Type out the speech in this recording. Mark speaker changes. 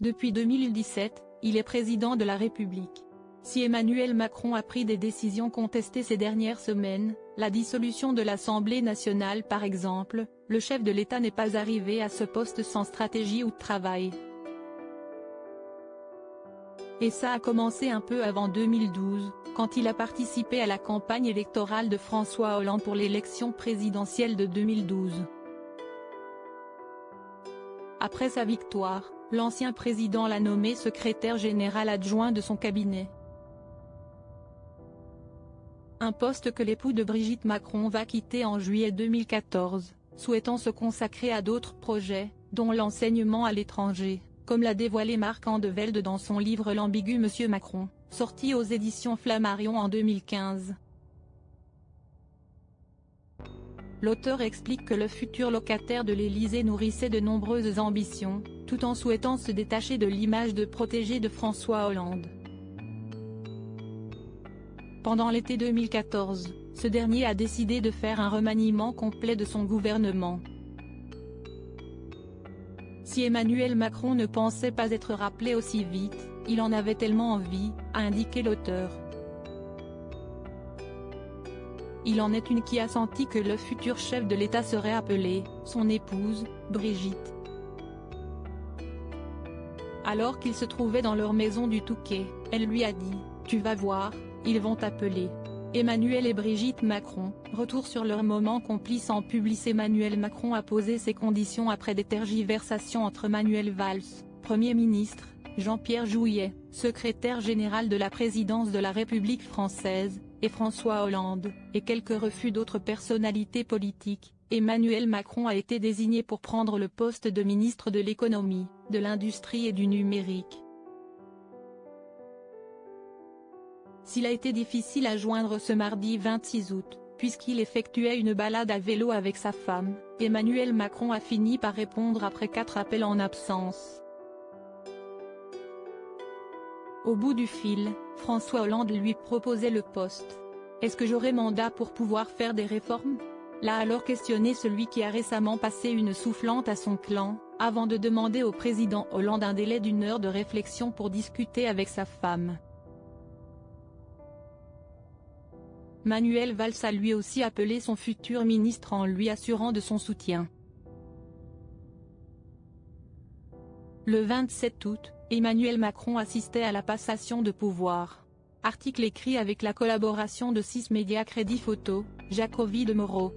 Speaker 1: Depuis 2017, il est président de la République. Si Emmanuel Macron a pris des décisions contestées ces dernières semaines, la dissolution de l'Assemblée nationale par exemple, le chef de l'État n'est pas arrivé à ce poste sans stratégie ou travail. Et ça a commencé un peu avant 2012, quand il a participé à la campagne électorale de François Hollande pour l'élection présidentielle de 2012. Après sa victoire, l'ancien président l'a nommé secrétaire général adjoint de son cabinet. Un poste que l'époux de Brigitte Macron va quitter en juillet 2014, souhaitant se consacrer à d'autres projets, dont l'enseignement à l'étranger, comme l'a dévoilé Marc Andevelde dans son livre L'ambigu Monsieur Macron, sorti aux éditions Flammarion en 2015. L'auteur explique que le futur locataire de l'Élysée nourrissait de nombreuses ambitions, tout en souhaitant se détacher de l'image de protégé de François Hollande. Pendant l'été 2014, ce dernier a décidé de faire un remaniement complet de son gouvernement. Si Emmanuel Macron ne pensait pas être rappelé aussi vite, il en avait tellement envie, a indiqué l'auteur. Il en est une qui a senti que le futur chef de l'État serait appelé, son épouse, Brigitte. Alors qu'ils se trouvaient dans leur maison du Touquet, elle lui a dit « Tu vas voir, ils vont t'appeler ». Emmanuel et Brigitte Macron, retour sur leur moment complice en public. Emmanuel Macron a posé ses conditions après des tergiversations entre Manuel Valls, Premier ministre, Jean-Pierre Jouyet, secrétaire général de la présidence de la République française, et François Hollande, et quelques refus d'autres personnalités politiques. Emmanuel Macron a été désigné pour prendre le poste de ministre de l'économie, de l'industrie et du numérique. S'il a été difficile à joindre ce mardi 26 août, puisqu'il effectuait une balade à vélo avec sa femme, Emmanuel Macron a fini par répondre après 4 appels en absence. Au bout du fil, François Hollande lui proposait le poste. « Est-ce que j'aurai mandat pour pouvoir faire des réformes ?» l'a alors questionné celui qui a récemment passé une soufflante à son clan, avant de demander au président Hollande un délai d'1 heure de réflexion pour discuter avec sa femme. Manuel Valls a lui aussi appelé son futur ministre en lui assurant de son soutien. Le 27 août, Emmanuel Macron assistait à la passation de pouvoir. Article écrit avec la collaboration de 6 médias Crédit Photo, Jacovi de Moreau.